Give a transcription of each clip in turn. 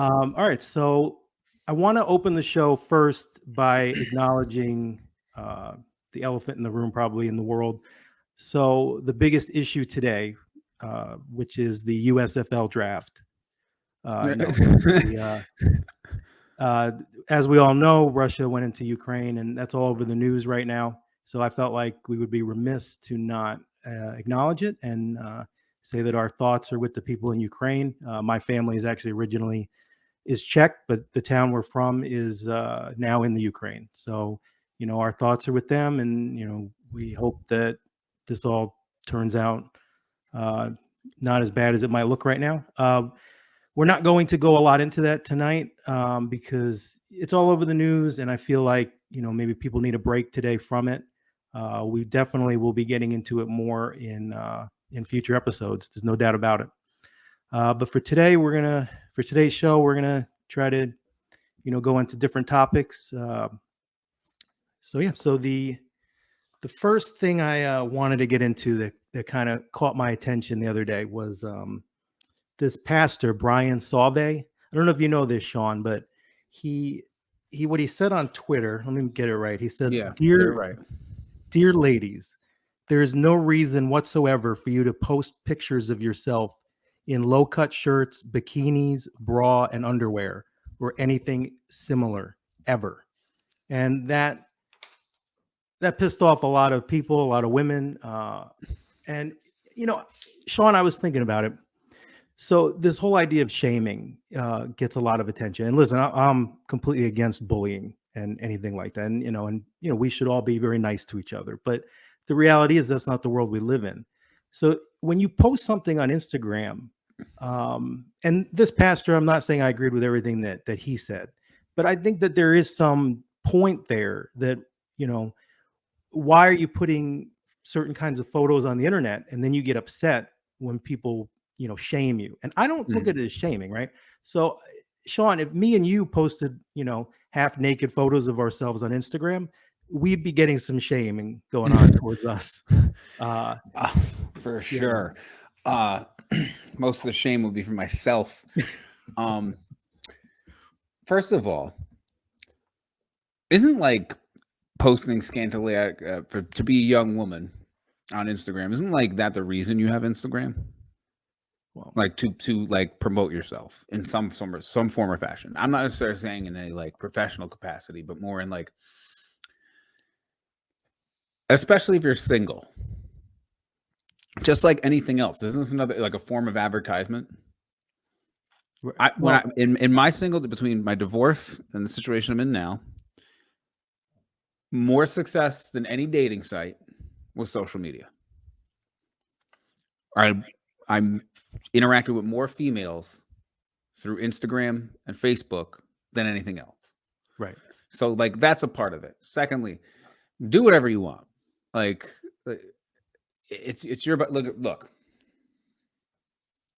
All right, so I want to open the show first by acknowledging uh, the elephant in the room, probably in the world. So the biggest issue today, which is the USFL draft. You know, the, uh, as we all know, Russia went into Ukraine, and that's all over the news right now. So I felt like we would be remiss to not acknowledge it and say that our thoughts are with the people in Ukraine. My family is actually originally is Czech, but the town we're from is now in the Ukraine. So, you know, our thoughts are with them, and you know, we hope that this all turns out uh, not as bad as it might look right now. We're not going to go a lot into that tonight because it's all over the news, and I feel like you know maybe people need a break today from it. We definitely will be getting into it more in future episodes. There's no doubt about it. But for today, for today's show, we're gonna try to you know go into different topics. So the first thing I wanted to get into that kind of caught my attention the other day was this pastor Brian Sauve. I don't know if you know this, Sean, but he what he said on Twitter. Let me get it right. He said, Yeah, dear ladies, there is no reason whatsoever for you to post pictures of yourself in low-cut shirts, bikinis, bra, and underwear, or anything similar ever. And that pissed off a lot of people, a lot of women. And you know, Sean, I was thinking about it. So this whole idea of shaming gets a lot of attention. And listen, I'm completely against bullying and anything like that. And you know, we should all be very nice to each other. But the reality is that's not the world we live in. So when you post something on Instagram, and this pastor, I'm not saying I agreed with everything that he said, but I think that there is some point there that you know, why are you putting certain kinds of photos on the internet and then you get upset when people you know shame you? And I don't look at it as shaming, right? So Sean, if me and you posted you know half naked photos of ourselves on Instagram, we'd be getting some shaming going on towards us. For sure. Most of the shame will be for myself. First of all, isn't like posting scantily to be a young woman on Instagram, isn't like that the reason you have Instagram? Well, like to like promote yourself in some form or fashion. I'm not necessarily saying in a like professional capacity, but more in like, especially if you're single, just like anything else. Isn't this another like a form of advertisement? In my single, between my divorce and the situation I'm in now, more success than any dating site was social media. I'm interacting with more females through Instagram and Facebook than anything else. Right. So like that's a part of it. Secondly, do whatever you want. Like it's your look.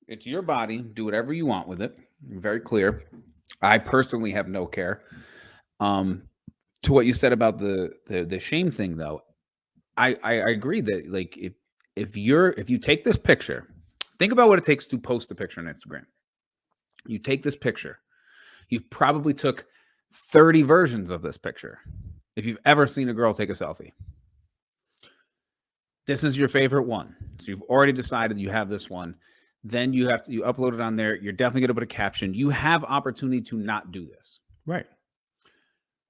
It's your body. Do whatever you want with it. I'm very clear. I personally have no care. To what you said about the shame thing, though, I agree that like if you take this picture, think about what it takes to post a picture on Instagram. You take this picture, you probably took 30 versions of this picture. If you've ever seen a girl take a selfie, this is your favorite one. So you've already decided you have this one. Then you upload it on there. You're definitely going to put a caption. You have opportunity to not do this. Right.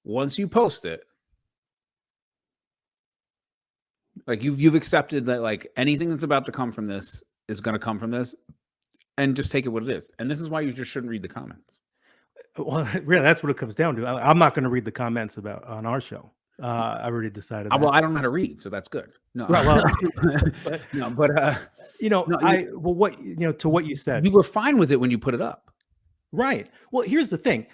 Once you post it, like you've accepted that like anything that's about to come from this is going to come from this, and just take it what it is. And this is why you just shouldn't read the comments. Well, really, that's what it comes down to. I'm not going to read the comments on our show. I already decided. Well, I don't know how to read, so that's good. No, right, well, to what you said, you were fine with it when you put it up. Right. Well, here's the thing.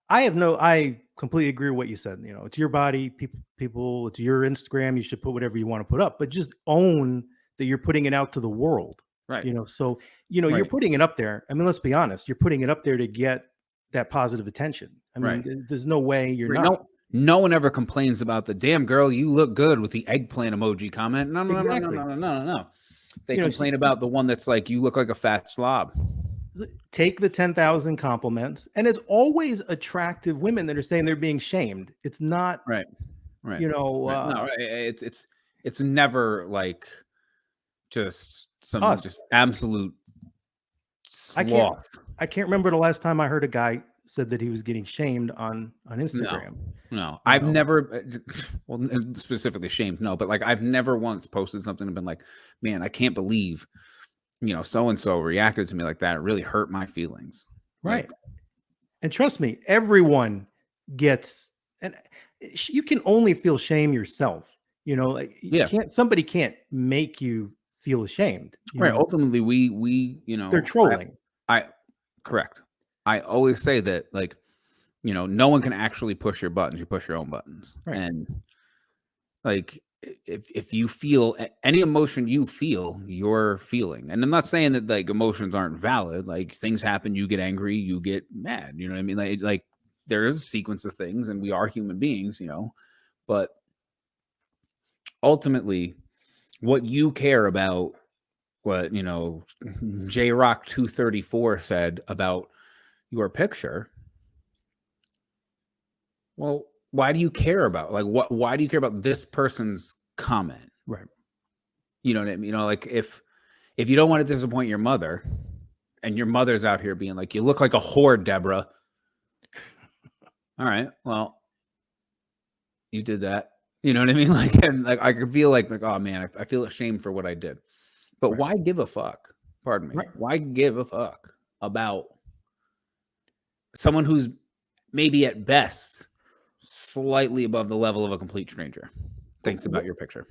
I completely agree with what you said. You know, it's your body, people, it's your Instagram. You should put whatever you want to put up, but just own that you're putting it out to the world. Right. You know, so, you know, you're putting it up there. I mean, let's be honest. You're putting it up there to get that positive attention. I mean, there's no way you're not. No one ever complains about the damn girl, you look good with the eggplant emoji comment. No. They complain about the one that's like, you look like a fat slob. take the 10,000 compliments, and it's always attractive women that are saying they're being shamed. It's not, Right. Right. you know, Right. No, it's never like just some us. just absolute I can't sloth. I can't remember the last time I heard a guy said that he was getting shamed on No, Instagram. no, You I've know, never, well, specifically shamed, no, but like I've never once posted something and been like, man, I can't believe, so and so reacted to me like that. It really hurt my feelings. Like, right? And trust me, everyone gets, and you can only feel shame yourself. Like you yeah, can't somebody can't make you feel ashamed. right. Ultimately, we, They're trolling. I, correct. I always say that, like, no one can actually push your buttons. You push your own buttons. Right. And like, if you feel any emotion you feel, you're feeling. And I'm not saying that like emotions aren't valid. Like things happen, you get angry, you get mad. You know what I mean? Like there is a sequence of things, and we are human beings. But ultimately, what you care about, what J Rock 234 said about your picture. Well, why do you care about why do you care about this person's comment? Right. You know what I mean? Like if you don't want to disappoint your mother, and your mother's out here being like, you look like a whore, Deborah. All right, well, you did that. You know what I mean? Like, and like I could feel like, oh man, I feel ashamed for what I did. But Right. why give a fuck? Pardon me. Right. Why give a fuck about someone who's maybe at best slightly above the level of a complete stranger thinks about your picture?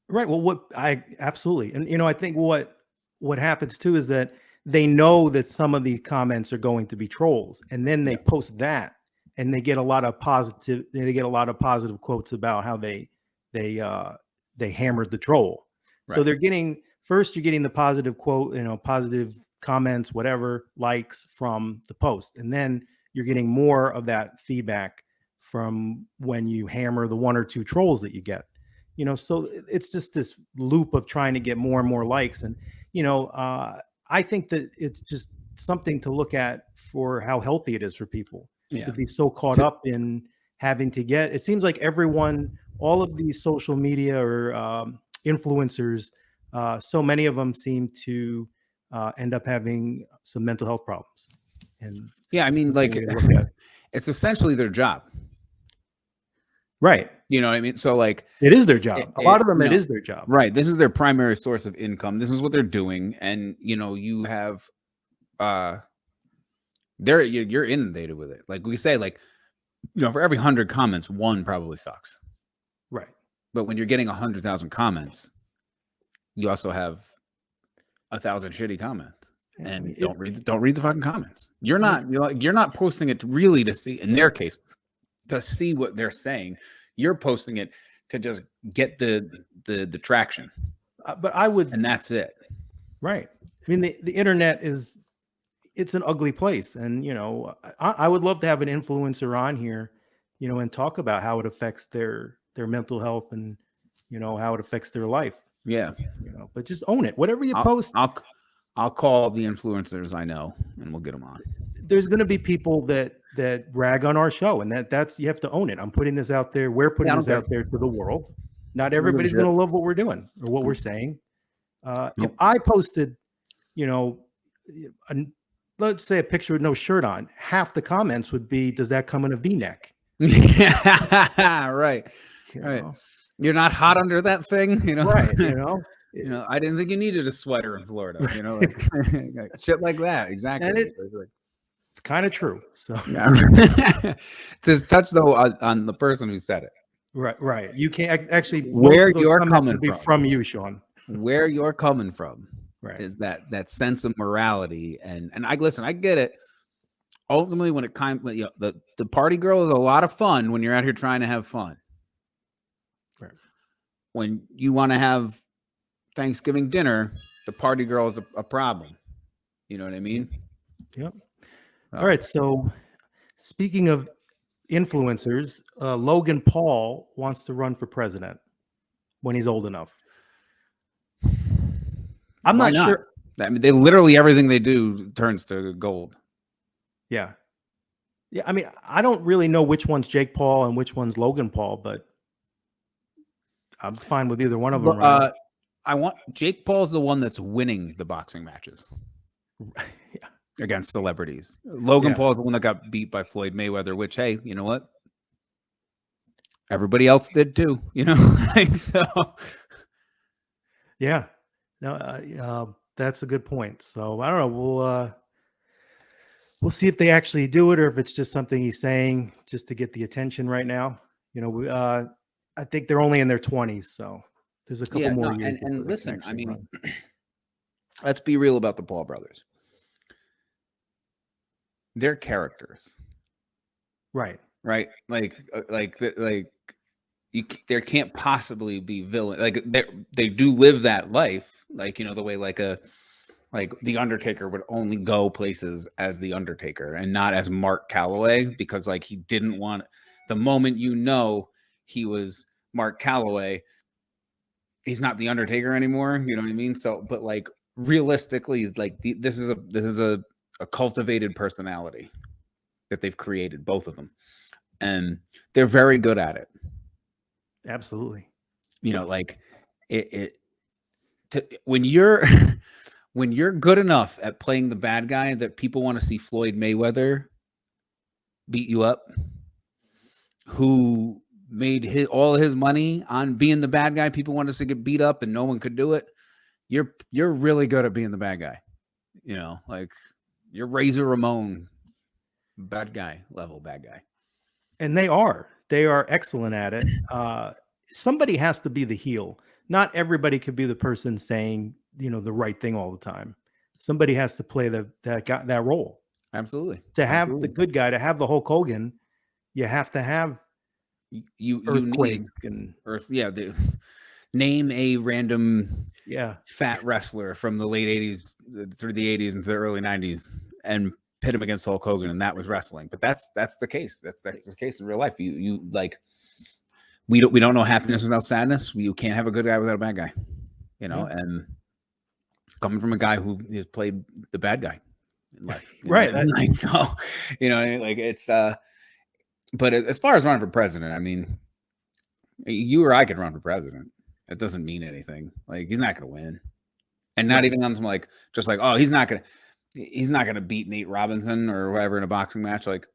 Right. Well, what I absolutely, and I think what happens too is that they know that some of the comments are going to be trolls, and then they Yeah. post that, and they get a lot of positive. They get a lot of positive quotes about how they uh they hammered the troll. So Right. they're getting first, you're getting the positive quote, positive comments, whatever likes from the post, and then you're getting more of that feedback from when you hammer the one or two trolls that you get. So it's just this loop of trying to get more and more likes. And I think that it's just something to look at for how healthy it is for people to Yeah. be so caught To- up in having to get. It seems like everyone, all of these social media or influencers, so many of them seem to end up having some mental health problems, and yeah, it's I just mean, something like we got to look at. it's essentially their job. Right. You know what I mean? So like It is their job. A lot of them, you it know, is their job. right. This is their primary source of income. This is what they're doing. And you have uh you're inundated with it. Like we say, like, for every 100 comments, one probably sucks. Right. But when you're getting 100,000 comments, you also have 1,000 shitty comments. Yeah, I And mean, don't read the fucking comments. You're I mean, not you're not posting it really to see, in their case, to see what they're saying. You're posting it to just get the traction, but I would, and that's it. right. I mean, the internet it's an ugly place. And, I would love to have an influencer on here, and talk about how it affects their mental health and, how it affects their life, Yeah, but just own it. Whatever you I'll post, I'll I'll call the influencers I know, and we'll get them on. there's going to be people that rag on our show, and that's, you have to own it. I'm putting this out there. We're Yeah, putting I don't this care. out there to the world. Not I don't give a everybody's going shit. to love what we're doing or what we're saying. If Nope. I posted, you know, a, let's say a picture with no shirt on, half the comments would be, "Does that come in a V-neck?" Right. You Right. know, You're not hot under that thing, right? I didn't think you needed a sweater in Florida, like, like shit like that. Exactly. And it's kind of true. So Yeah. To touch though on the person who said it. right. You can't actually. Most Where of those you're comments coming would be from. from you, Sean. Where you're coming from Right. is that sense of morality, and I listen, I get it. Ultimately, when it comes, the party girl is a lot of fun when you're out here trying to have fun. Right. When you want to have Thanksgiving dinner, the party girl is a problem. You know what I mean? Yep. All right. So speaking of influencers, Logan Paul wants to run for president when he's old enough. I'm Why not not? sure. I mean, they literally everything they do turns to gold. Yeah. Yeah, I mean, I don't really know which one's Jake Paul and which one's Logan Paul, but I'm fine with either one of them right now. I want Jake Paul's the one that's winning the boxing matches Yeah. against celebrities. Logan Yeah. Paul is the one that got beat by Floyd Mayweather, which, hey, you know what? Everybody else did too, you know? Like, so Yeah. No, that's a good point. So I don't know. We'll see if they actually do it or if it's just something he's saying just to get the attention right now. I think they're only in their 20s, so there's a couple yeah, more no, years before and they can listen, I actually mean, run. let's be real about the Paul brothers. They're characters, Right. right? There can't possibly be villain. Like they do live that life, like the way like the Undertaker would only go places as the Undertaker and not as Mark Calloway because like he didn't want the moment he was Mark Calloway, he's not the Undertaker anymore. You know what I mean? So, but like realistically, like this is a cultivated personality that they've created, both of them, and they're very good at it. Absolutely. Like when you're when you're good enough at playing the bad guy that people want to see Floyd Mayweather beat you up, who made all his money on being the bad guy, people want us to get beat up and no one could do it. You're really good at being the bad guy. Like you're Razor Ramon bad guy level bad guy. And they are excellent at it. Somebody has to be the heel. Not everybody could be the person saying, the right thing all the time. Somebody has to play that role. Absolutely. To have the good guy, to have the Hulk Hogan, you have to have you Earthquake need and name a random yeah fat wrestler from the late 80s through the 80s into the early 90s and pit him against Hulk Hogan, and that was wrestling. But that's the case. That's the case in real life. You like we don't know happiness without sadness. You can't have a good guy without a bad guy. And coming from a guy who has played the bad guy in life, right? Like, so like it's but as far as running for president, I mean, you or I could run for president. It doesn't mean anything. Like he's not going to win, and not even on some like just like he's not going to beat Nate Robinson or whatever in a boxing match. Like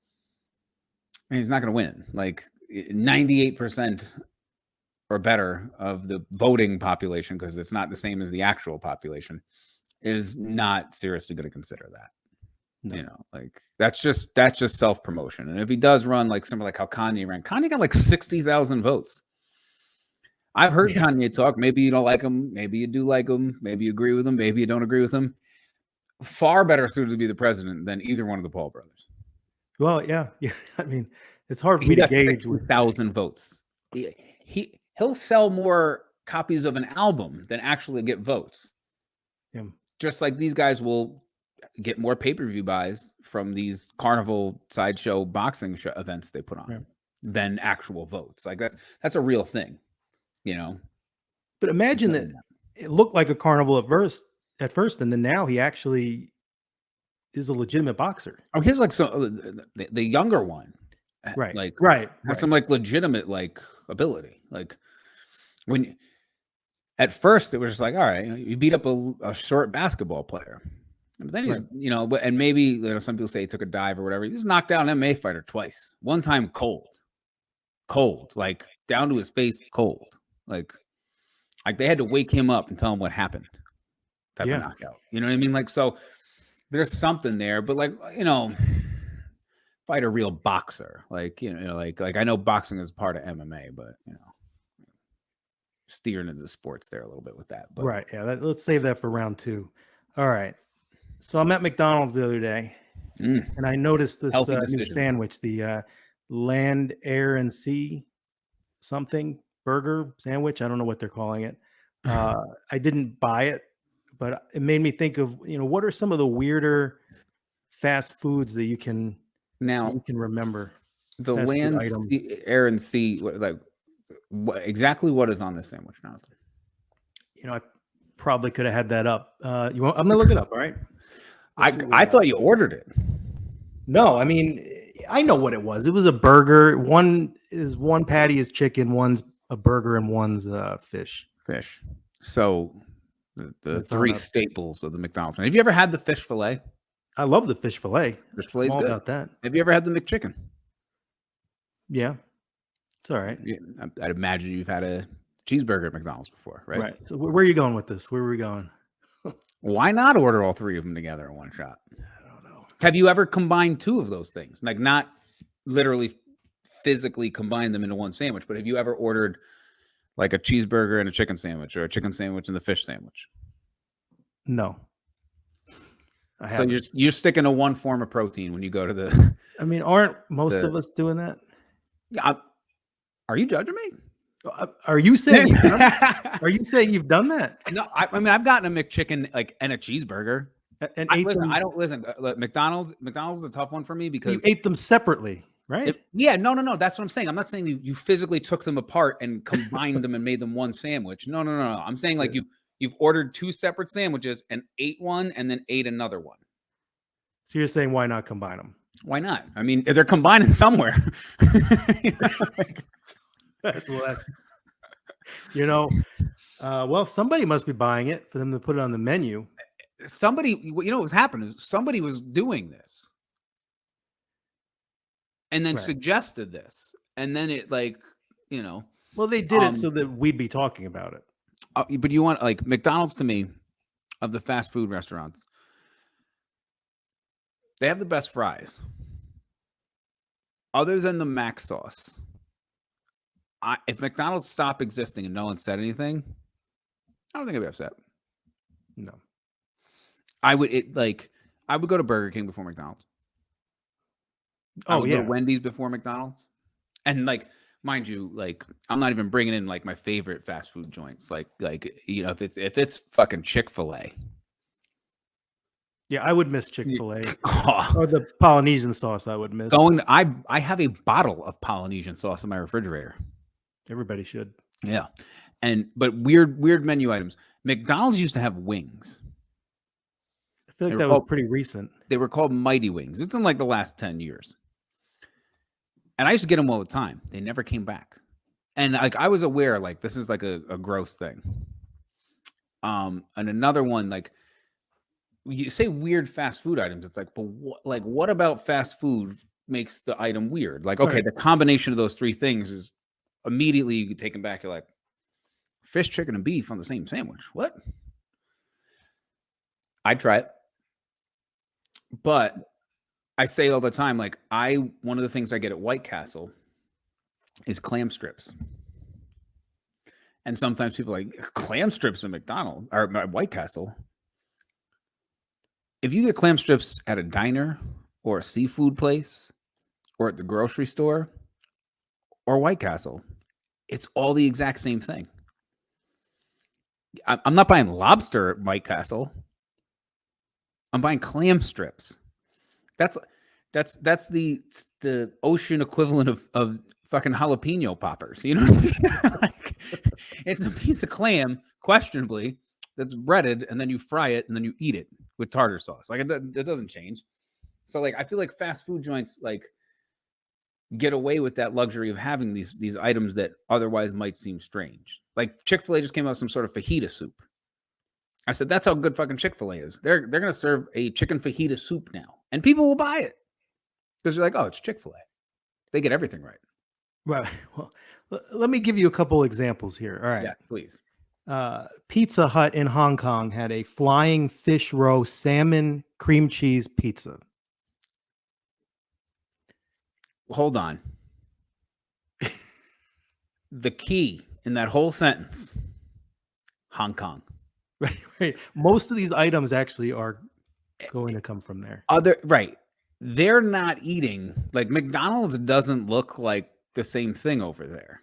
he's not going to win. Like 98% or better of the voting population, because it's not the same as the actual population, is not seriously going to consider that. No. Like that's just self-promotion. And if he does run like something like how Kanye ran, Kanye got like 60,000 votes. I've heard Kanye talk. Maybe you don't like him. Maybe you do like him. Maybe you agree with him. Maybe you don't agree with him. Far better suited to be the president than either one of the Paul brothers. Well, yeah. I mean, it's hard for me to gauge with 1,000 votes. He'll sell more copies of an album than actually get votes. Yeah. Just like these guys will get more pay-per-view buys from these carnival sideshow boxing events they put on than actual votes. Like that's a real thing. But imagine that it looked like a carnival at first, and then now he actually is a legitimate boxer. Oh, he's like the younger one, right? Has some like legitimate like ability. Like when at first it was just like, all right, you beat up a short basketball player, but then he's and maybe some people say he took a dive or whatever. He just knocked down an MMA fighter twice. One time cold, like down to his face, cold, like they had to wake him up and tell him what happened. Type of knockout. You know what I mean? Like, so there's something there, but like, fight a real boxer. Like, like I know boxing is part of MMA, but steering into the sports there a little bit with that. But right. Yeah. Let's save that for round 2. All right. So I'm at McDonald's the other day and I noticed this new sandwich, the Land, Air, and Sea something burger sandwich. I don't know what they're calling it. I didn't buy it, but it made me think of, what are some of the weirder fast foods that you can remember? The Land, Air, and Sea, like exactly what is on this sandwich now? probably could have had that up. You want? I'm gonna look it up. All right. Let's see what we I got. thought you ordered it. No, I mean, I know what it was. It was a burger. One patty is chicken, one's a burger, and one's fish. Fish. So the It's on three a. staples of the McDonald's. Have you ever had the fish fillet? I love the fish fillet. Fish I'm fillet's all good. about that. Have you ever had the McChicken? Yeah, it's all right. Yeah, I'd imagine you've had a cheeseburger at McDonald's before, right? Right. So where are you going with this? Where are we going? Why not order all three of them together in one shot? I don't know. Have you ever combined two of those things? Like not literally physically combine them into one sandwich, but have you ever ordered like a cheeseburger and a chicken sandwich or a chicken sandwich and the fish sandwich? No. So you're sticking to one form of protein when you go to the. I mean, aren't most of us doing that? Are you judging me? Are you saying are you saying you've done that? No, I mean I've gotten a McChicken like and a cheeseburger. And I don't listen. McDonald's is a tough one for me because you ate them separately, right? No. That's what I'm saying. I'm not saying you physically took them apart and combined them and made them one sandwich. No. I'm saying like you've ordered two separate sandwiches and ate one and then ate another one. So you're saying why not combine them? Why not? I mean, they're combining somewhere. Well, somebody must be buying it for them to put it on the menu. Somebody, what's happening is somebody was doing this and then suggested this. And then it well, they did it so that we'd be talking about it. But you want like McDonald's to me of the fast food restaurants, they have the best fries. Other than the Mac sauce, if McDonald's stopped existing and no one said anything, I don't think I'd be upset. No. I would go to Burger King before McDonald's. I would go to Wendy's before McDonald's. And like, mind you, like I'm not even bringing in like my favorite fast food joints. Like if it's fucking Chick-fil-A. Yeah, I would miss Chick-fil-A or the Polynesian sauce. I would miss. I have a bottle of Polynesian sauce in my refrigerator. Everybody should. Yeah, but weird menu items. McDonald's used to have wings. I feel like that was pretty recent. They were called Mighty Wings. It's in like the last 10 years. And I used to get them all the time. They never came back. And like I was aware, like this is like a gross thing. And another one, like you say weird fast food items. It's like, but what about fast food makes the item weird? Like, okay, the combination of those three things is immediately you get taken back. You're like, fish, chicken, and beef on the same sandwich. What? I'd try it. But I say all the time, like one of the things I get at White Castle is clam strips. And sometimes people are like, clam strips at McDonald's or at White Castle. If you get clam strips at a diner or a seafood place or at the grocery store or White Castle, it's all the exact same thing. I'm not buying lobster at White Castle. I'm buying clam strips. That's the ocean equivalent of fucking jalapeno poppers. You know what I mean? Like, it's a piece of clam, questionably, that's breaded, and then you fry it, and then you eat it with tartar sauce. Like it doesn't change. So like I feel like fast food joints like get away with that luxury of having these items that otherwise might seem strange. Like Chick-fil-A just came out with some sort of fajita soup. I said, that's how good fucking Chick-fil-A is. They're going to serve a chicken fajita soup now. And people will buy it. Because they're like, oh, it's Chick-fil-A. They get everything right. Right. Well, let me give you a couple examples here. All right. Yeah, please. Pizza Hut in Hong Kong had a flying fish roe salmon cream cheese pizza. Hold on. The key in that whole sentence, Hong Kong. Right. Most of these items actually are going to come from there. Right. They're not eating, like McDonald's doesn't look like the same thing over there.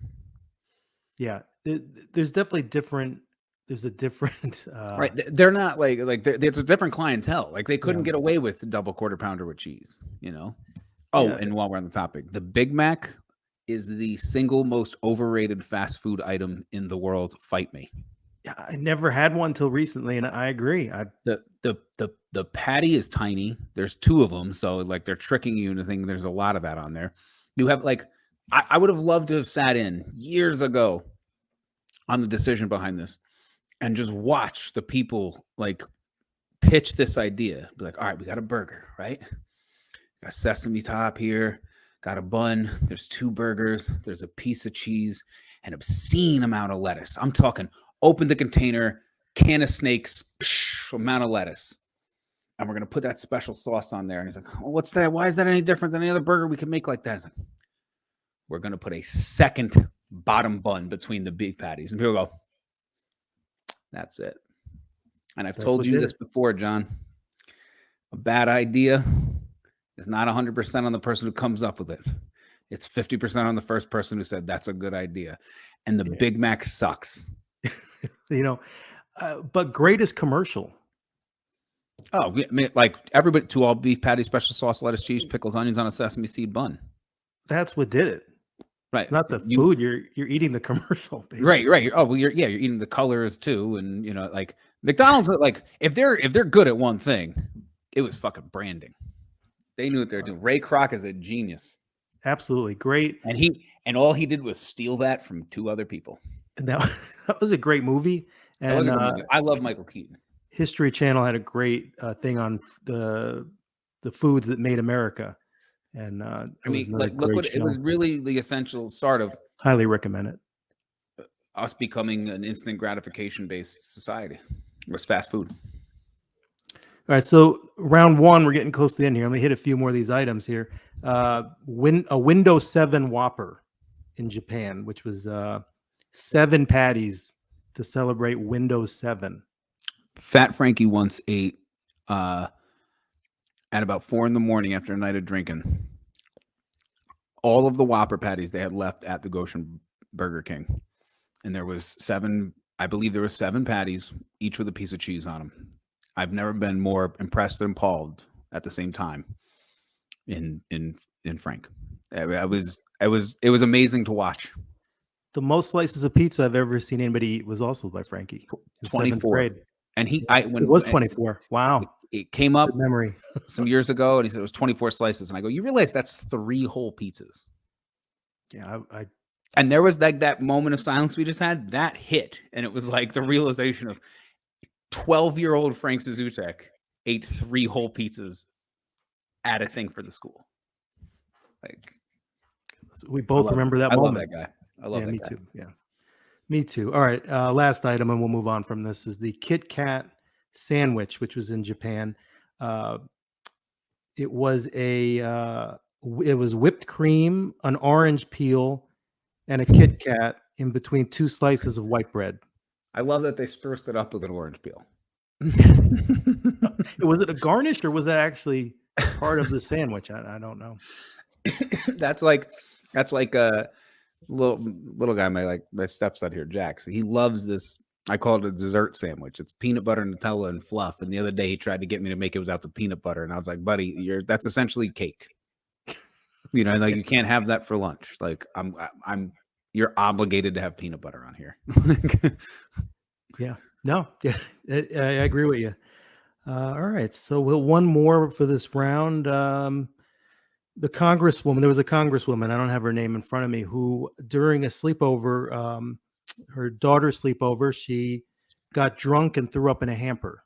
Yeah. There's definitely different. There's a different. Right. They're not like it's a different clientele. Like they couldn't get away with the double quarter pounder with cheese, you know? Oh, yeah. And while we're on the topic, the Big Mac is the single most overrated fast food item in the world. Fight me. I never had one till recently, and I agree. The patty is tiny. There's 2 of them, so like they're tricking you into thinking there's a lot of that on there. You have like I would have loved to have sat in years ago on the decision behind this and just watch the people like pitch this idea. Be like, all right, we got a burger, right? Got a sesame top here, got a bun. There's 2 burgers. There's a piece of cheese, an obscene amount of lettuce. I'm talking open the container, can of snakes, amount of lettuce. And we're going to put that special sauce on there. And he's like, oh, what's that? Why is that any different than any other burger we can make like that? He's like, we're going to put a second bottom bun between the beef patties. And people go, that's it. And I've told you this before, John. A bad idea is not 100% on the person who comes up with it. It's 50% on the first person who said that's a good idea. And the Big Mac sucks. But greatest commercial. Oh, I mean, like everybody, 2 all beef patties, special sauce, lettuce, cheese, pickles, onions on a sesame seed bun. That's what did it. Right. It's not the food. You're eating the commercial. Basically. Right. Oh, well, you're eating the colors too, and like McDonald's. Like if they're good at one thing, it was fucking branding. They knew what they're doing. Ray Kroc is a genius. Absolutely great. And all he did was steal that from 2 other people. And that was a great movie. And was a good movie. I love Michael Keaton. History Channel had a great thing on the foods that made America. And I mean, look what it was really the essential start of. Highly recommend it. Us becoming an instant gratification based society. It was fast food. All right, so round 1, we're getting close to the end here. I'm gonna hit a few more of these items here. A Windows 7 Whopper in Japan, which was 7 patties to celebrate Windows 7. Fat Frankie once ate at about 4 a.m. after a night of drinking all of the Whopper patties they had left at the Goshen Burger King, and there was 7. I believe there were 7 patties, each with a piece of cheese on them. I've never been more impressed and appalled at the same time. In Frank, it was amazing to watch. The most slices of pizza I've ever seen anybody eat was also by Frankie. 24. And it was 24. Wow. It came up memory some years ago, and he said it was 24 slices. And I go, you realize that's 3 whole pizzas? Yeah, and there was like that moment of silence we just had, that hit. And it was like the realization of 12-year-old Frank Zuzutek ate 3 whole pizzas at a thing for the school. Like, we both remember that moment. I love that guy. I love that me guy. Too. Yeah, me too. All right, last item, and we'll move on from this, is the Kit Kat sandwich, which was in Japan. It was whipped cream, an orange peel, and a Kit Kat in between 2 slices of white bread. I love that they spruced it up with an orange peel. Was it a garnish, or was that actually part of the sandwich? I don't know. That's like a little guy, my stepson here, Jax. He loves this. I call it a dessert sandwich. It's peanut butter, Nutella, and fluff. And the other day he tried to get me to make it without the peanut butter, and I was like, buddy, that's essentially cake. Like you can't have that for lunch. Like you're obligated to have peanut butter on here. Yeah. No. Yeah. I agree with you. All right. So one more for this round. The congresswoman. There was a congresswoman. I don't have her name in front of me. Who during a sleepover, her daughter's sleepover, she got drunk and threw up in a hamper,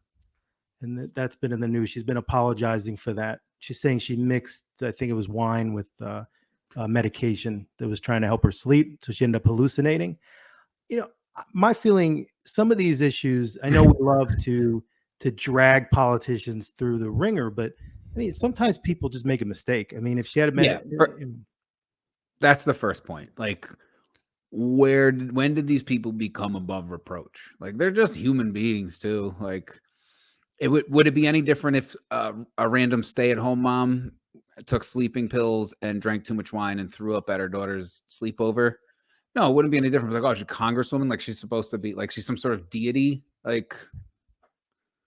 and that's been in the news. She's been apologizing for that. She's saying she mixed, I think it was wine with medication that was trying to help her sleep, so she ended up hallucinating. My feeling, some of these issues, I know we love to drag politicians through the ringer, but I mean, sometimes people just make a mistake. I mean, if she had that's the first point. Like, when did these people become above reproach? Like, they're just human beings too. Like, would it be any different if a random stay-at-home mom took sleeping pills and drank too much wine and threw up at her daughter's sleepover? No, it wouldn't be any different. Like, oh, she's a congresswoman. Like, she's supposed to be like, she's some sort of deity. Like,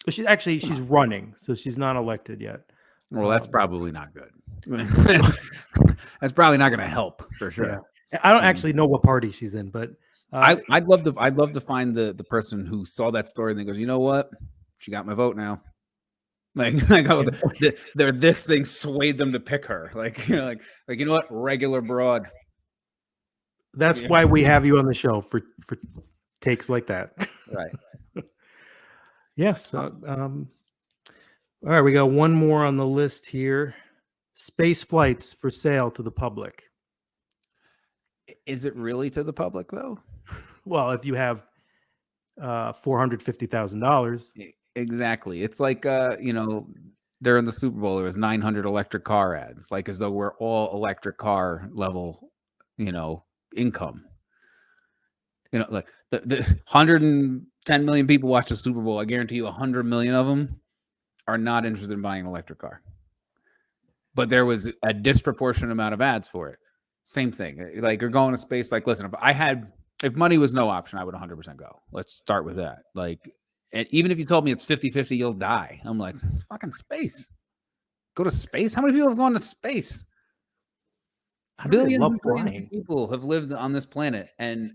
she's running, so she's not elected yet. Well, that's probably not good. That's probably not going to help for sure. Yeah. I don't actually know what party she's in, but I'd love to find the person who saw that story and then goes, you know what? She got my vote now. Oh, this thing swayed them to pick her. You know what? Regular broad. That's why we have you on the show for takes like that. Right. Yes. All right, we got one more on the list here. Space flights for sale to the public. Is it really to the public though? Well, if you have $450,000, Exactly. It's like during the Super Bowl there was 900 electric car ads, like as though we're all electric car level, income. Like the 110 million people watch the Super Bowl. I guarantee you 100 million of them are not interested in buying an electric car. But there was a disproportionate amount of ads for it. Same thing. Like you're going to space. Like, listen, if money was no option, I would 100% go. Let's start with that. Like, and even if you told me it's 50-50, you'll die. I'm like, it's fucking space. Go to space? How many people have gone to space? Billions of people have lived on this planet, and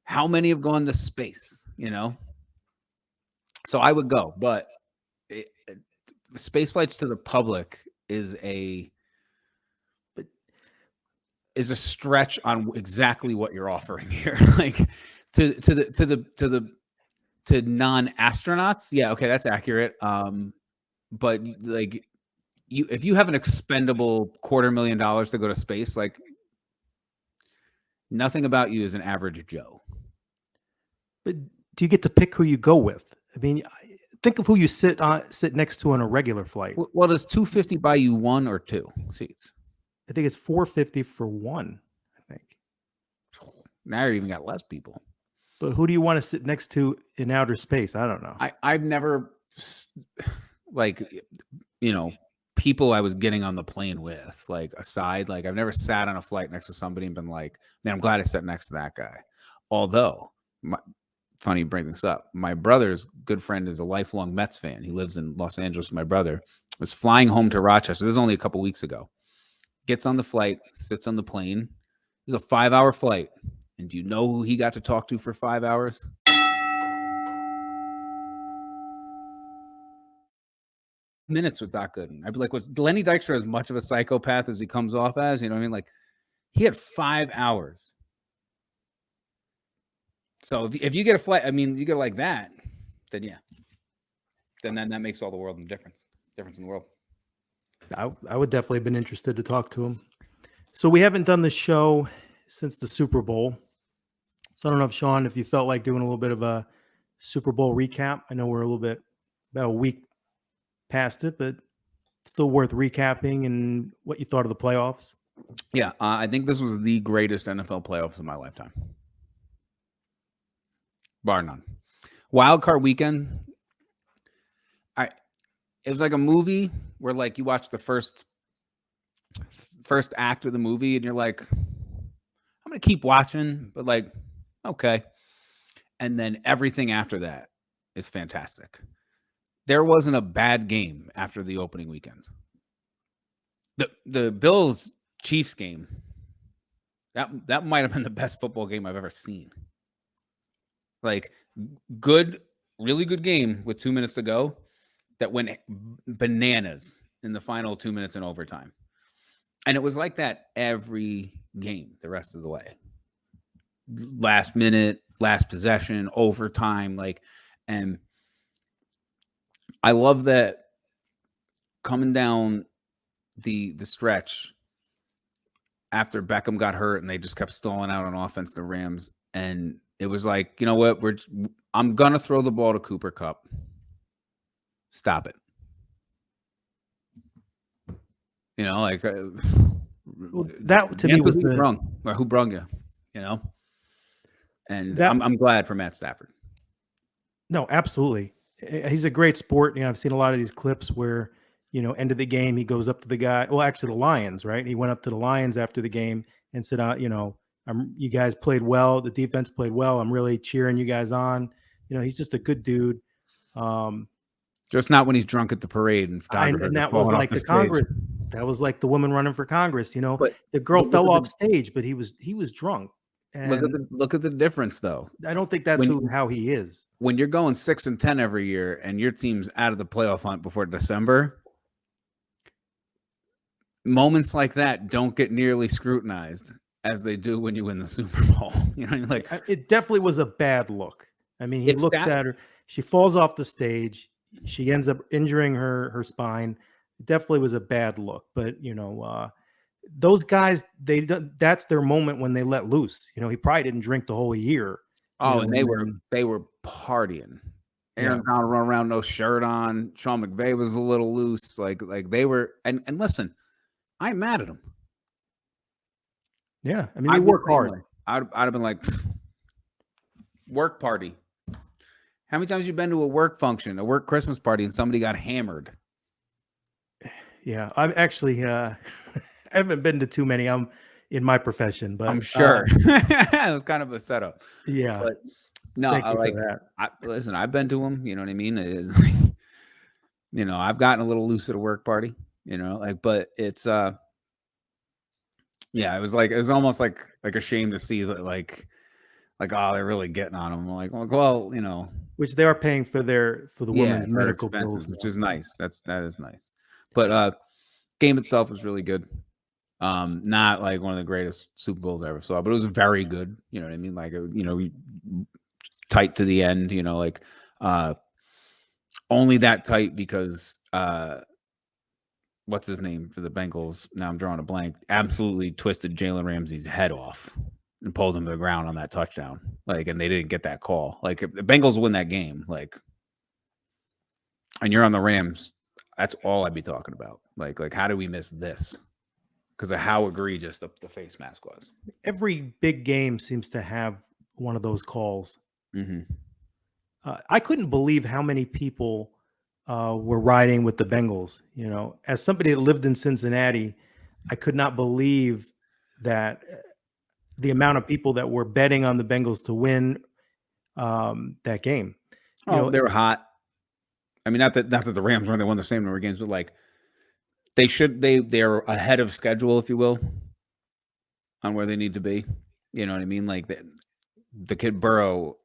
how many have gone to space? So I would go, but space flights to the public is a stretch on exactly what you're offering here. Like to non-astronauts, yeah, okay, that's accurate. But like if you have an expendable $250,000 to go to space, like nothing about you is an average Joe. But do you get to pick who you go with? I mean, think of who you sit next to on a regular flight. Well, does $250 buy you 1 or 2 seats? I think it's $450 for 1. I think. Now you even got less people. But who do you want to sit next to in outer space? I don't know. I've never people I was getting on the plane with, like aside, like I've never sat on a flight next to somebody and been like, man, I'm glad I sat next to that guy. Although, funny you bring this up, my brother's good friend is a lifelong Mets fan. He lives in Los Angeles. My brother was flying home to Rochester. This is only a couple weeks ago. Gets on the flight, sits on the plane. It was a 5-hour flight. And do you know who he got to talk to for 5 hours? Minutes with Doc Gooden. I'd be like, was Lenny Dykstra as much of a psychopath as he comes off as? You know what I mean? Like, he had 5 hours. So if you get a flight, I mean, you get like that, then yeah. Then that makes all the world difference in the world. I would definitely have been interested to talk to him. So we haven't done the show since the Super Bowl. So I don't know if Sean, if you felt like doing a little bit of a Super Bowl recap. I know we're about a week past it, but still worth recapping and what you thought of the playoffs. Yeah, I think this was the greatest NFL playoffs of my lifetime. Bar none. Wild card weekend. It was like a movie where like you watch the first act of the movie and you're like, I'm going to keep watching, but like, okay. And then everything after that is fantastic. There wasn't a bad game after the opening weekend. The Bills Chiefs game, that might have been the best football game I've ever seen. Like really good game with 2 minutes to go that went bananas in the final 2 minutes in overtime. And it was like that every game the rest of the way. Last minute, last possession, overtime, and I love that coming down the stretch after Beckham got hurt and they just kept stalling out on offense, the Rams, and it was like, you know what, I'm gonna throw the ball to Cooper Kupp. Stop it. You know, like well, that to me was who brung you, you know? And I'm glad for Matt Stafford. No, absolutely. He's a great sport. You know, I've seen a lot of these clips where, you know, end of the game, he goes up to the guy. Well, actually, the Lions, right? He went up to the Lions after the game and said, you know, you guys played well. The defense played well. I'm really cheering you guys on. You know, he's just a good dude. Just not when he's drunk at the parade and that was like the Congress. That was like the woman running for Congress. You know, but the girl fell off stage, but he was drunk. And look at the difference though. I don't think that's When how he is. when you're going 6-10 every year and your team's out of the playoff hunt before December, moments like that don't get nearly scrutinized as they do when you win the Super Bowl. You know, like It definitely was a bad look. I mean, he it's looks that. at her. She falls off the stage. She ends up injuring her spine. It definitely was a bad look. But those guys, that's their moment when they let loose. He probably didn't drink the whole year. Oh, and And then they were partying. yeah, Aaron Donald run around no shirt on. Sean McVay was a little loose. Like they were. And listen, I'm mad at them. yeah. I mean, they I'd be the work same hard. way. I'd have been like, work party. How many times you been to a work function, a work Christmas party, and somebody got hammered? Yeah, I've actually I haven't been to too many. I'm in my profession, but I'm sure it was kind of a setup. yeah. But no, Thank you for that. listen. I've been to them. You know what I mean? I've gotten a little loose at a work party. But it's yeah, it was almost like a shame to see that oh, they're really getting on them. Like, well, Which they are paying for the yeah, women's for medical expenses, bills which now. is nice. That is nice. But game itself was really good. Not like one of the greatest Super Bowls I ever saw, but it was very good. You know what I mean? Like, tight to the end. Only that tight because what's his name for the Bengals? Now I'm drawing a blank. Absolutely twisted Jalen Ramsey's head off and pulled him to the ground on that touchdown. And they didn't get that call. Like, if the Bengals win that game, and you're on the Rams, that's all I'd be talking about. Like how do we miss this? Because of how egregious the face mask was. Every big game seems to have one of those calls. Mm-hmm. I couldn't believe how many people were riding with the Bengals. As somebody that lived in Cincinnati, I could not believe that the amount of people that were betting on the Bengals to win that game. They were hot. I mean, not that the Rams weren't, they won the same number of games, but they're ahead of schedule, if you will, on where they need to be. You know what I mean? Like the kid Burrow,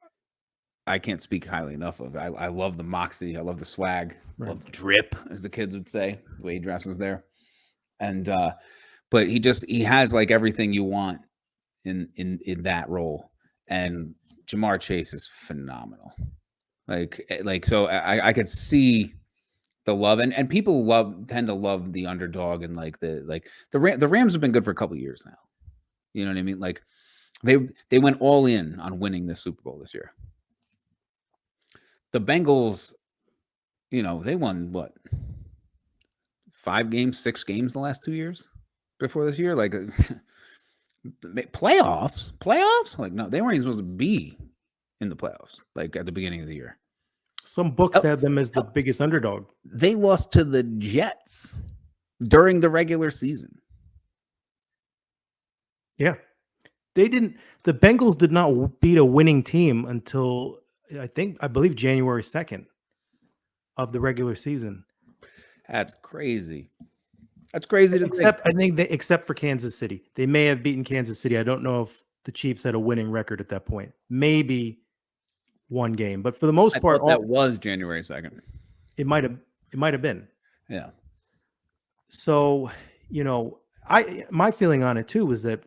I can't speak highly enough of. I love the moxie. I love the swag. Right. Love the drip, as the kids would say, the way he dresses there. And but he has like everything you want in that role. And Jamar Chase is phenomenal. So I could see the love, and people tend to love the underdog, and the Rams have been good for a couple of years now. You know what I mean? Like they went all in on winning the Super Bowl this year. The Bengals, they won what, 5 games, 6 games the last 2 years before this year. Like playoffs. Like, no, they weren't even supposed to be in the playoffs. Like at the beginning of the year. Some books had them as the biggest underdog. They lost to the Jets during the regular season. Yeah. The Bengals did not beat a winning team until I believe January 2nd of the regular season. That's crazy. That's crazy to think. I think except for Kansas City. They may have beaten Kansas City. I don't know if the Chiefs had a winning record at that point. Maybe one game, but for the most part, that was January 2nd. It might have been. Yeah. So, my feeling on it too was that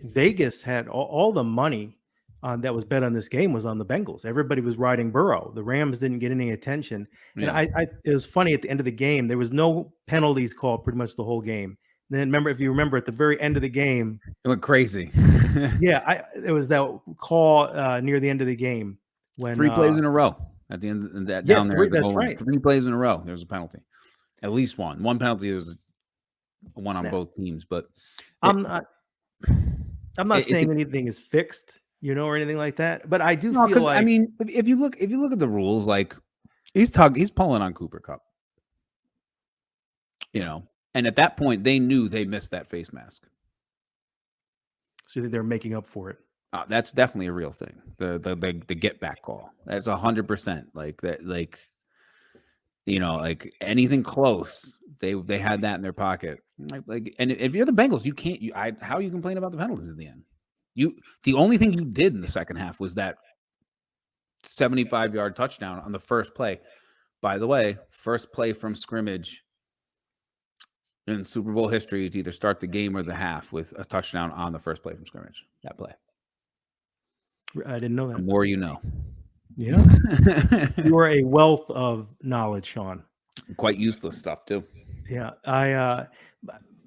Vegas had all the money that was bet on this game was on the Bengals. Everybody was riding Burrow. The Rams didn't get any attention. Yeah. And it was funny at the end of the game, there was no penalties called pretty much the whole game. And then if you remember at the very end of the game, it went crazy. Yeah, it was that call near the end of the game when 3 plays in a row at the end of that yeah, down there. that's right. 3 plays in a row. There was a penalty, at least one. One penalty was one on both teams. But I'm not saying anything is fixed, or anything like that. But I do feel like, I mean, if you look at the rules, like he's pulling on Cooper Kupp, and at that point they knew they missed that face mask. So they're making up for it. That's definitely a real thing. The get back call. That's 100%. Like that. Like anything close, they had that in their pocket. Like, and if you're the Bengals, you can't. How you complain about the penalties at the end? The only thing you did in the second half was that 75-yard touchdown on the first play. By the way, first play from scrimmage in Super Bowl history to either start the game or the half with a touchdown on the first play from scrimmage. That play. I didn't know The that. more you know. Yeah. You are a wealth of knowledge, Sean. Quite useless stuff too. Yeah.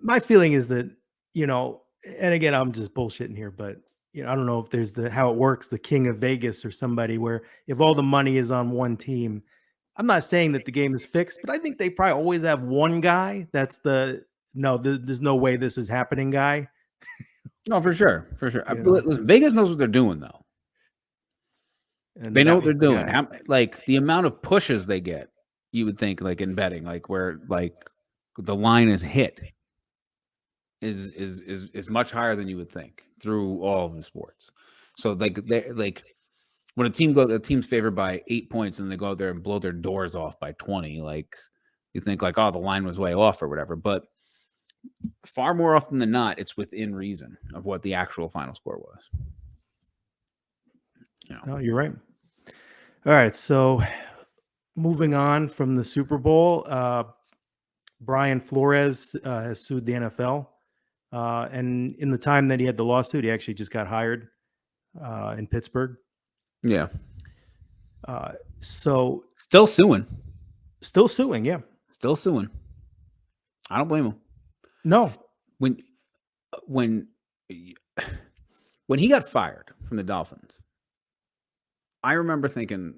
My feeling is that, and again, I'm just bullshitting here, but I don't know if there's how it works, the king of Vegas or somebody where if all the money is on one team, I'm not saying that the game is fixed, but I think they probably always have one guy that's there's no way this is happening guy. No, for sure. You know? Listen, Vegas knows what they're doing though. And They know that what they're was the doing. guy. Like the amount of pushes they get, you would think, like in betting, like where like the line is hit is much higher than you would think through all of the sports. So like they like when a team's favored by 8 points and they go out there and blow their doors off by 20, like you think like, oh, the line was way off or whatever. But far more often than not, it's within reason of what the actual final score was. No, you're right. All right, so moving on from the Super Bowl, Brian Flores has sued the NFL, and in the time that he had the lawsuit, he actually just got hired in Pittsburgh. Yeah. So Still suing. Yeah. Still suing. I don't blame him. No. When he got fired from the Dolphins, I remember thinking,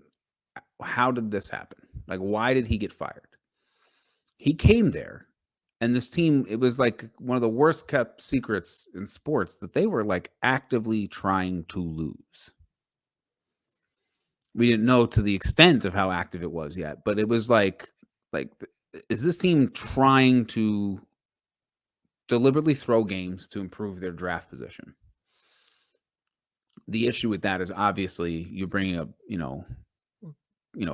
how did this happen? Like, why did he get fired? He came there, and this team, it was like one of the worst kept secrets in sports that they were like actively trying to lose. We didn't know to the extent of how active it was yet, but it was like, is this team trying to deliberately throw games to improve their draft position? The issue with that is obviously you're bringing up,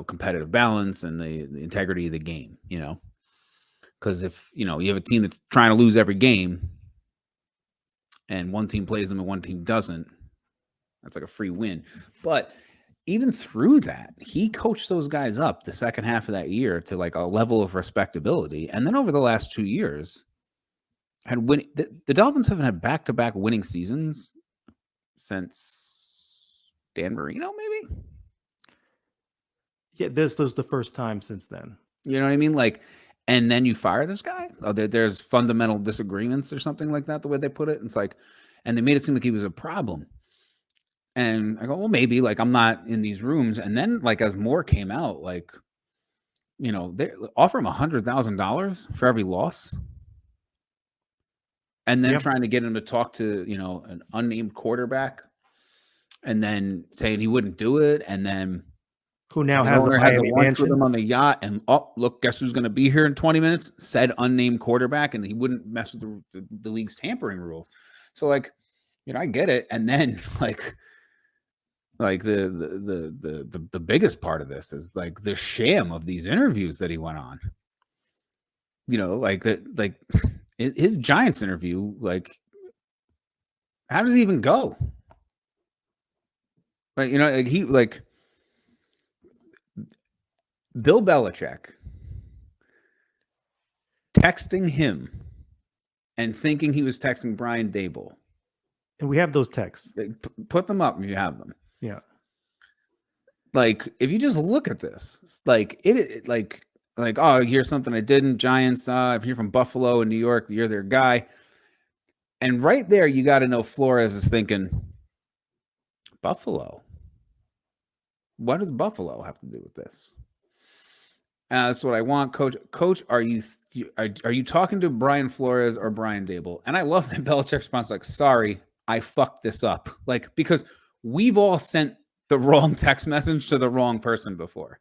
competitive balance and the integrity of the game, because if, you have a team that's trying to lose every game and one team plays them and one team doesn't, that's like a free win. But even through that, he coached those guys up the second half of that year to like a level of respectability. And then over the last 2 years, the Dolphins haven't had back-to-back winning seasons since Dan Marino, maybe? Yeah, this was the first time since then. You know what I mean? Like, and then you fire this guy? Oh, there's fundamental disagreements or something like that, the way they put it. It's like, and they made it seem like he was a problem. And I go, well, maybe, like, I'm not in these rooms. And then, like, as more came out, like, they offer him $100,000 for every loss. And then trying to get him to talk to, an unnamed quarterback and then saying he wouldn't do it. And then who now has a Miami lunch with mansion him on the yacht, and look, guess who's going to be here in 20 minutes? Said unnamed quarterback, and he wouldn't mess with the league's tampering rule. So, like, I get it. And then, like the biggest part of this is like the sham of these interviews that he went on. His Giants interview, like, how does he even go? Like, Bill Belichick texting him and thinking he was texting Brian Daboll. And we have those texts. Put them up if you have them. Yeah. Like, if you just look at this, like, oh, here's something I didn't. Giants, if you're from Buffalo and New York, you're their guy. And right there, you got to know Flores is thinking, Buffalo? What does Buffalo have to do with this? That's what I want, Coach. Coach, are you talking to Brian Flores or Brian Daboll? And I love that Belichick's response, like, sorry, I fucked this up. Like, because we've all sent the wrong text message to the wrong person before.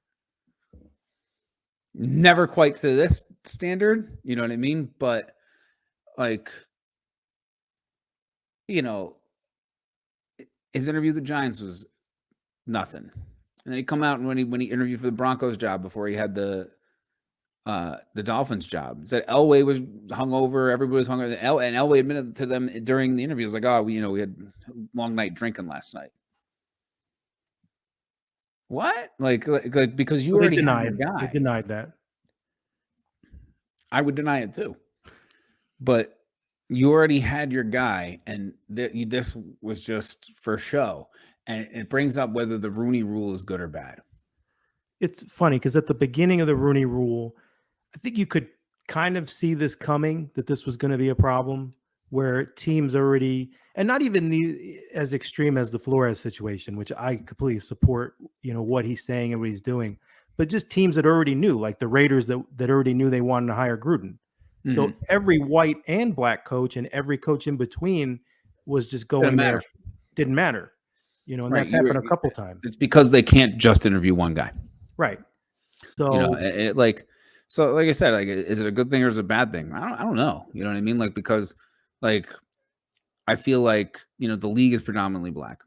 Never quite to this standard, you know what I mean? But, like, his interview with the Giants was nothing. And then he come out and when he interviewed for the Broncos job before he had the the Dolphins job. Said Elway was hungover, everybody was hungover, and Elway admitted to them during the interview, was like, "Oh, we had a long night drinking last night." What? Like because you Well, already had your they guy. denied that. I would deny it too, but you already had your guy, and this was just for show. And it brings up whether the Rooney Rule is good or bad. It's funny because at the beginning of the Rooney Rule, I think you could kind of see this coming, that this was going to be a problem where teams already, and not even as extreme as the Flores situation, which I completely support, what he's saying and what he's doing, but just teams that already knew, like the Raiders that already knew they wanted to hire Gruden. So Mm-hmm. every white and black coach and every coach in between was just Doesn't going there. matter, Didn't matter, and right? that's happened a couple times. It's because they can't just interview one guy. Right. You know, So so like I said, like, is it a good thing or is it a bad thing? I don't know. You know what I mean? Like, because like I feel like, the league is predominantly black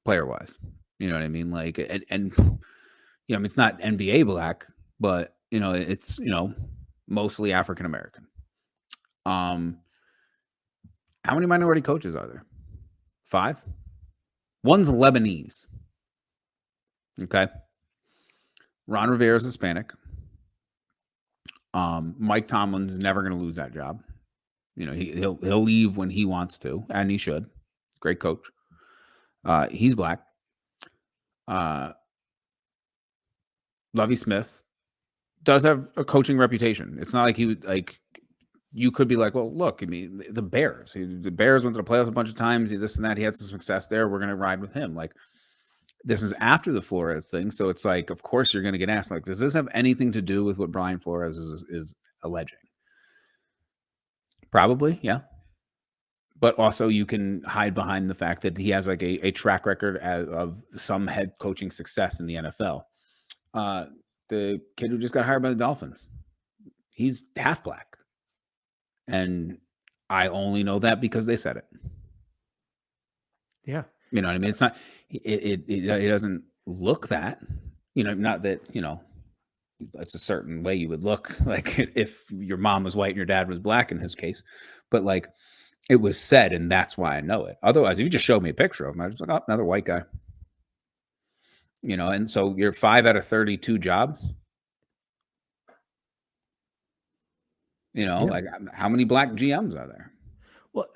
player wise. You know what I mean? Like, and I mean, it's not NBA black, but it's mostly African American. How many minority coaches are there? 5. One's Lebanese. Okay. Ron Rivera is Hispanic. Mike Tomlin's never going to lose that job. He'll leave when he wants to, and he should. Great coach. He's black. Lovie Smith does have a coaching reputation. It's not like he would like. You could be like, well, look, I mean, the Bears. The Bears went to the playoffs a bunch of times. This and that. He had some success there. We're going to ride with him. Like, this is after the Flores thing, so it's like, of course, you're going to get asked. Like, does this have anything to do with what Brian Flores is alleging? Probably, yeah. But also, you can hide behind the fact that he has like a track record of some head coaching success in the NFL. The kid who just got hired by the Dolphins, he's half black. And I only know that because they said it. yeah. You know what I mean? It's not, it doesn't look that, not that, that's a certain way you would look like if your mom was white and your dad was black in his case, but like it was said, and that's why I know it. Otherwise, if you just showed me a picture of him, I was like, oh, another white guy. And so you're 5 out of 32 jobs. Yeah. Like, how many black GMs are there? Well,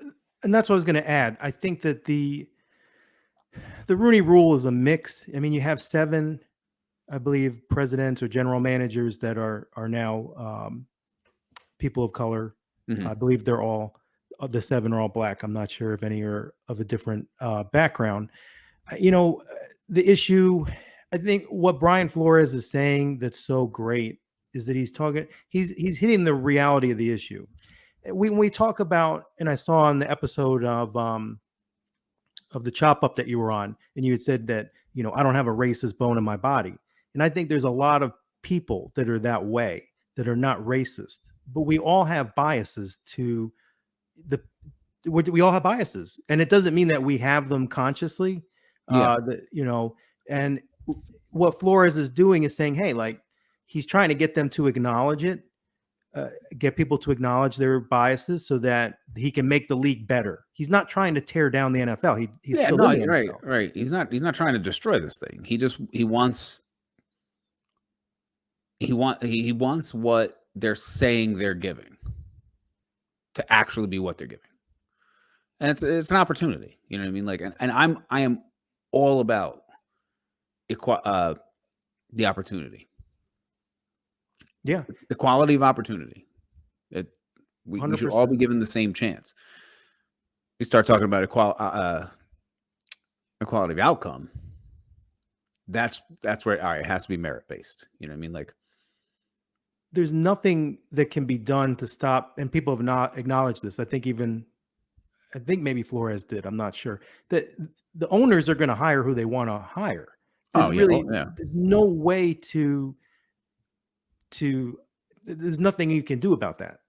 and that's what I was going to add. I think that the Rooney Rule is a mix. I mean, you have 7, I believe, presidents or general managers that are now people of color. Mm-hmm. I believe they're all, the 7 are all black. I'm not sure if any are of a different background. The issue, I think what Brian Flores is saying that's so great is that he's hitting the reality of the issue. When we talk about, and I saw on the episode of the chop up that you were on, and you had said that, I don't have a racist bone in my body. And I think there's a lot of people that are that way, that are not racist, but we all have biases we all have biases, and it doesn't mean that we have them consciously. Yeah. And what Flores is doing is saying, hey, like, he's trying to get them to acknowledge it, get people to acknowledge their biases so that he can make the league better. He's not trying to tear down the NFL. He's still in the NFL. Right. He's not trying to destroy this thing. He wants what they're saying they're giving to actually be what they're giving. And it's an opportunity, you know what I mean? Like, and I am all about the opportunity. Yeah. Equality of opportunity. We should all be given the same chance. We start talking about equality of outcome. That's where, all right, it has to be merit based. You know what I mean? Like, there's nothing that can be done to stop, and people have not acknowledged this. I think maybe Flores did. I'm not sure, that the owners are going to hire who they want to hire. There's no way there's nothing you can do about that.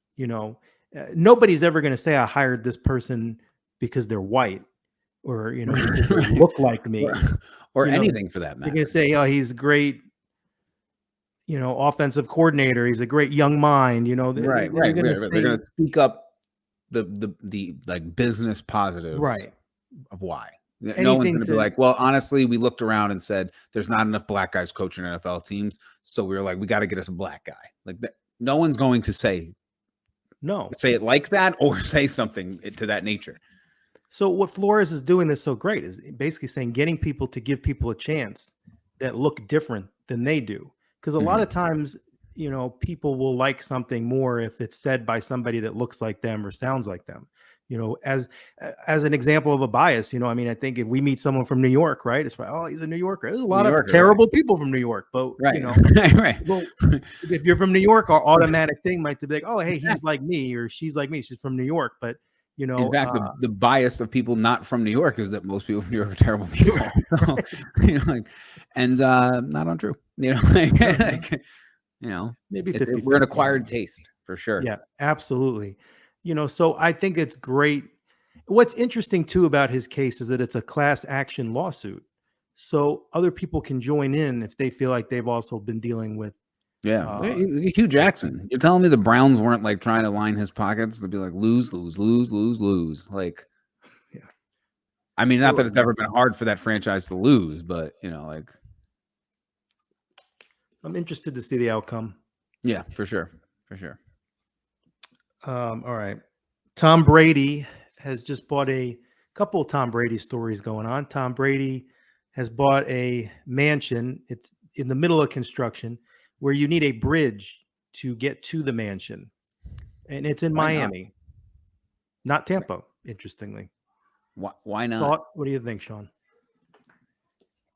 Nobody's ever going to say I hired this person because they're white, or because they look like me, or anything for that matter. You're going to say, oh, he's great. offensive coordinator. He's a great young mind. Right, They're right, going to right, right. They're say gonna speak up the like business positives right. of why. No one's Anything gonna be to like, well, honestly, we looked around and said there's not enough black guys coaching NFL teams, so we were like, we got to get us a black guy. Like that, no one's going to say no. it like that or say something to that nature. So what Flores is doing is so great is basically saying getting people to give people a chance that look different than they do. Because a lot Mhm. of times, people will like something more if it's said by somebody that looks like them or sounds like them. As an example of a bias, I mean, I think if we meet someone from New York, right, it's like, oh, he's a New Yorker. There's a New lot of Yorker, right? terrible people from New York, but Right, right. well, if you're from New York, our automatic thing might be like, oh, hey, he's like me or she's like me. She's from New York, but In fact, the bias of people not from New York is that most people from New York are terrible people. So, and not untrue. maybe We're an 50-50. acquired taste for sure. Yeah, absolutely. So I think it's great. What's interesting too about his case is that it's a class action lawsuit. So other people can join in if they feel like they've also been dealing with Yeah, uh Hugh same Jackson. thing. You're telling me the Browns weren't like trying to line his pockets to be like lose, lose, lose, lose, lose. Like, Yeah. I mean, They not were that a it's ever mess. been hard for that franchise to lose, but like, I'm interested to see the outcome. yeah, for sure, for sure. All right. Tom Brady has just bought a couple of Tom Brady stories going on. Tom Brady has bought a mansion. It's in the middle of construction where you need a bridge to get to the mansion. And it's in Why not? Miami, not Tampa, interestingly. Why not? Thought, what do you think, Sean?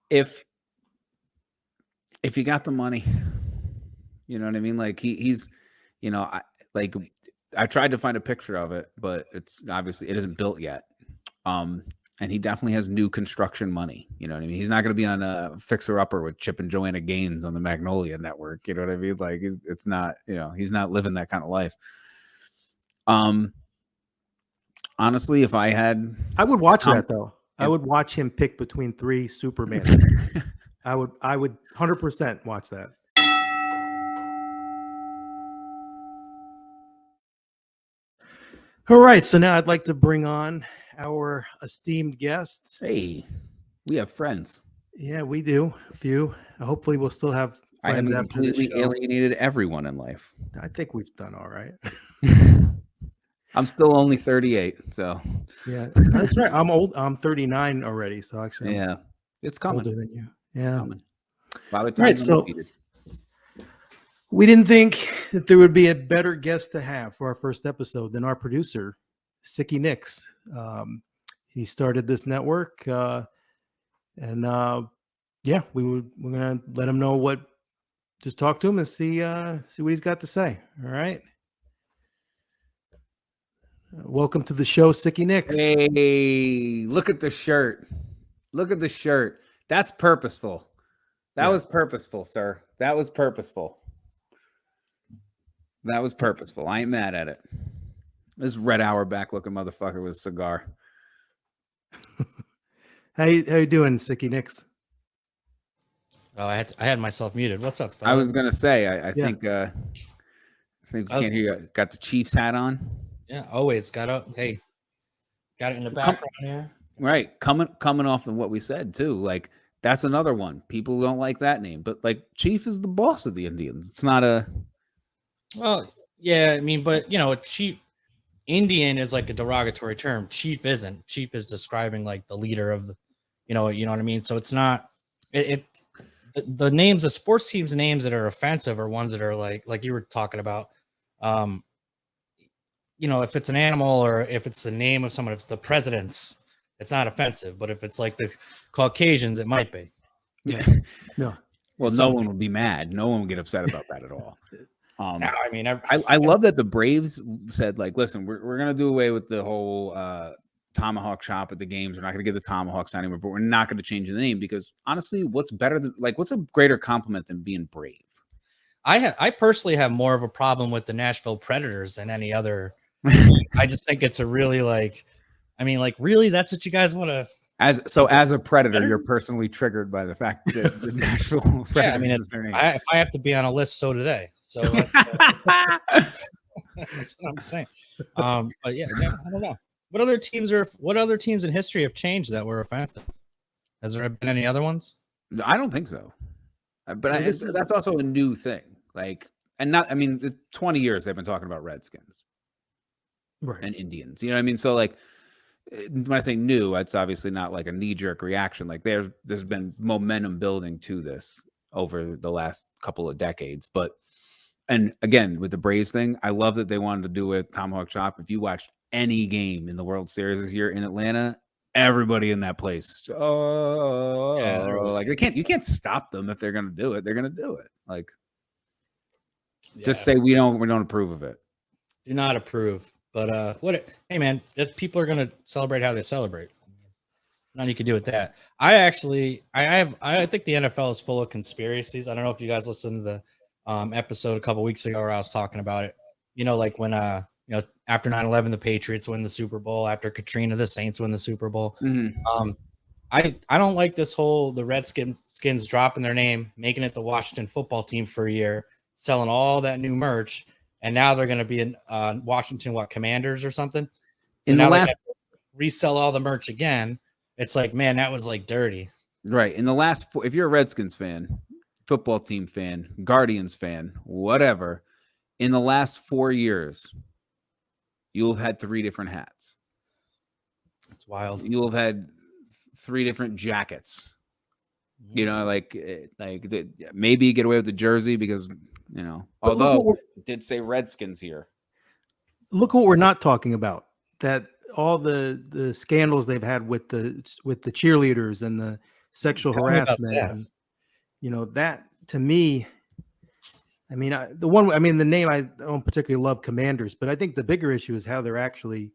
If you got the money, you know what I mean? Like he's, I tried to find a picture of it, but it's obviously it isn't built yet. And he definitely has new construction money. You know what I mean? He's not going to be on a Fixer Upper with Chip and Joanna Gaines on the Magnolia Network. You know what I mean? Like it's not, he's not living that kind of life. Honestly, if I had, I would watch that though. I would watch him pick between 3 Superman. I would 100% watch that. All right, so now I'd like to bring on our esteemed guest. Hey, we have friends. Yeah, we do. A few. Hopefully we'll still have I friends haven't after this completely show. alienated everyone in life. I think we've done all right. I'm still only 38, so yeah, that's right. I'm old. I'm 39 already, so actually I'm it's coming. older than you. It's Yeah. coming. By the time Right, I'm so defeated. we didn't think that there would be a better guest to have for our first episode than our producer, Sicky Nix. He started this network, and yeah, we're gonna let him know what. Just talk to him and see what he's got to say. All right. Welcome to the show, Sicky Nix. Hey, look at the shirt. Look at the shirt. That's purposeful. That was purposeful, sir. That was purposeful. That was purposeful. I ain't mad at it. This Red Auerbach looking motherfucker with a cigar. How you doing, Sicky Nix? Oh, I had myself muted. What's up, fellas? I was gonna say, I think I can't hear you. Got the Chiefs hat on. Yeah, always got up. Hey, got it in the background here. Right, coming off of what we said too. Like that's another one. People don't like that name, but like Chief is the boss of the Indians. It's not a. Well, yeah, I mean, but Chief Indian is like a derogatory term. Chief isn't. Chief is describing like the leader of the, you know what I mean. So it's not. The names, the sports teams' names that are offensive are ones that are like you were talking about. If it's an animal or if it's the name of someone, if it's the president's, it's not offensive. But if it's like the Caucasians, it might be. Yeah. No. Well, no one would be mad. No one would get upset about that at all. No, I mean, I love that the Braves said, like, listen, we're going to do away with the whole tomahawk shop at the games. We're not going to give the tomahawks anymore, but we're not going to change the name because honestly, what's better than what's a greater compliment than being brave? I personally have more of a problem with the Nashville Predators than any other. I just think it's a really really, that's what you guys want to. As a Predator, you're personally triggered by the fact that the Nashville Predators Yeah, I mean, is their name. if I have to be on a list, so do they. So that's, that's what I'm saying. But yeah, I don't know. What other teams in history have changed that were offensive? Has there been any other ones? I don't think so. But Yeah, that's also a new thing. Like, and not, I mean, 20 years they've been talking about Redskins right. and Indians. You know what I mean? So, like, when I say new, it's obviously not like a knee-jerk reaction. Like, there's been momentum building to this over the last couple of decades. But, and again, with the Braves thing, I love that they wanted to do it Tomahawk Chop. If you watched any game in the World Series this year in Atlanta, everybody in that place, like you can't stop them if they're gonna do it. They're gonna do it. Like, just say we don't approve of it. Do not approve. But hey man, people are gonna celebrate how they celebrate. Nothing you can do with that. I think the NFL is full of conspiracies. I don't know if you guys listened to the episode a couple weeks ago where I was talking about it. You know, like when after 9/11, the Patriots win the Super Bowl. After Katrina, the Saints win the Super Bowl. Mm-hmm. I don't like this whole the Redskins dropping their name, making it the Washington football team for a year, selling all that new merch, and now they're going to be in Washington Commanders or something. So now they have to resell all the merch again. It's like, man, that was like dirty. Right. In the last if you're a Redskins fan, football team fan, Guardians fan, whatever, in the last 4 years, you'll have had 3 different hats. It's wild. You'll have had 3 different jackets. You know, like maybe you get away with the jersey because, you know, although it did say Redskins here. Look what we're not talking about. That all the scandals they've had with the cheerleaders and the sexual harassment, and you know, that to me, I mean, the name, I don't particularly love Commanders, but I think the bigger issue is how they're actually,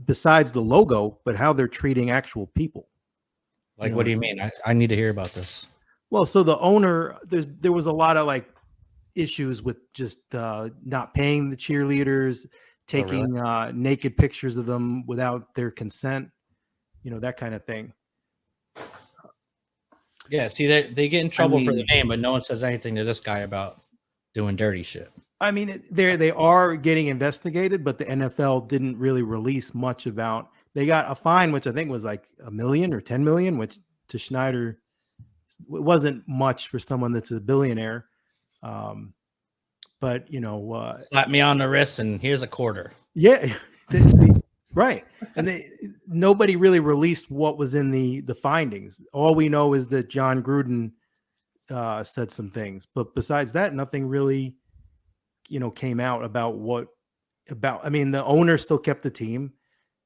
besides the logo, but how they're treating actual people. Like, what do you mean? I need to hear about this. Well, so the owner, there was a lot of like issues with just not paying the cheerleaders, taking naked pictures of them without their consent, you know, that kind of thing. Yeah, see, they get in trouble for the name, but no one says anything to this guy about doing dirty shit. I mean, they are getting investigated, but the NFL didn't really release much about. They got a fine, which I think was like $1 million or 10 million, which to Schneider wasn't much for someone that's a billionaire. But you know, slap me on the wrist and here's a quarter. Yeah, right. And nobody really released what was in the findings. All we know is that John Gruden said some things, but besides that, nothing really, you know, came out about I mean, the owner still kept the team.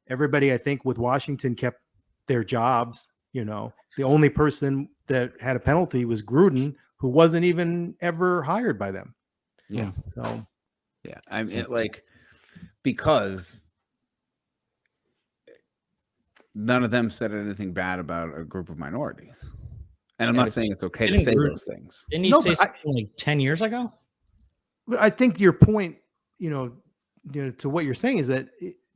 Everybody, I think, with Washington kept their jobs. You know, the only person that had a penalty was Gruden, who wasn't even ever hired by them. Yeah. So, yeah, I mean, because none of them said anything bad about a group of minorities. And I'm not saying it's okay to say those things. Didn't he say something like 10 years ago? I think your point, you know, to what you're saying is that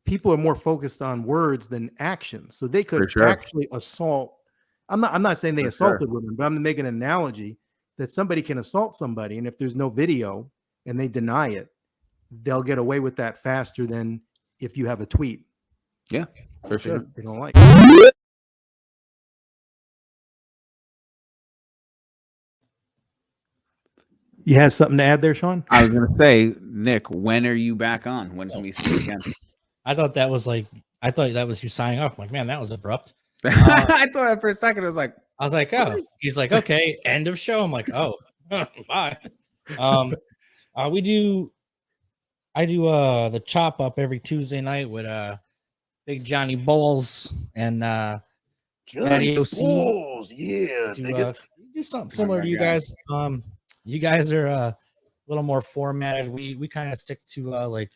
people are more focused on words than actions. So they could actually assault. I'm not saying they assaulted women, but I'm making an analogy that somebody can assault somebody, and if there's no video and they deny it, they'll get away with that faster than if you have a tweet. Yeah, for sure. They don't like it. You had something to add there, Sean? I was going to say, Nick, when are you back on? When can we see you again? I thought that was you signing off. I'm like, man, that was abrupt. I thought for a second, I was like, oh, he's like, okay, end of show. I'm like, oh, bye. I do the chop up every Tuesday night with Big Johnny Bowles and Johnny Bowles, yeah. Do something similar to you guys. You guys are a little more formatted. We kind of stick to like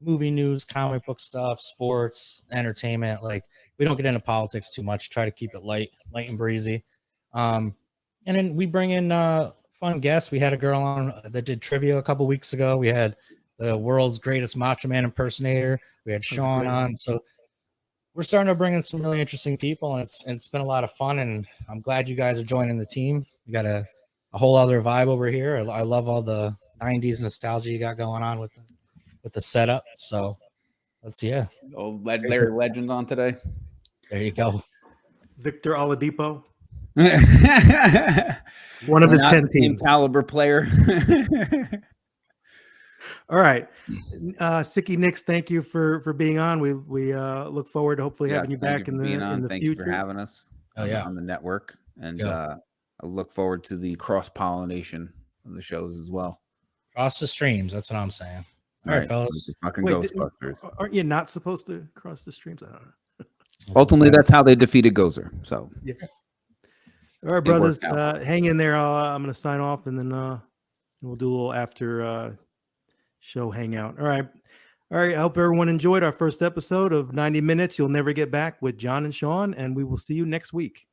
movie news, comic book stuff, sports, entertainment. Like, we don't get into politics too much. Try to keep it light and breezy. And then we bring in fun guests. We had a girl on that did trivia a couple weeks ago. We had the world's greatest Macho Man impersonator. We had Sean on. So we're starting to bring in some really interesting people, and it's been a lot of fun. And I'm glad you guys are joining the team. We got a whole other vibe over here. I love all the '90s nostalgia you got going on with the setup. So yeah. Oh, Larry Legend on today. There you go. Victor Oladipo, One one of his 10 team teams. caliber player. All right. Sicky Nix, thank you for being on. We look forward to hopefully having you back in the Thank future. you for having us on the network. And I look forward to the cross-pollination of the shows as well. Cross the streams. That's what I'm saying. All right, fellas. Fucking Ghostbusters. Aren't you not supposed to cross the streams? I don't know. Ultimately, that's how they defeated Gozer. So, yeah. All right, brothers, hang in there. I'm going to sign off, and then we'll do a little after show hangout. All right. I hope everyone enjoyed our first episode of 90 Minutes You'll Never Get Back with John and Sean, and we will see you next week.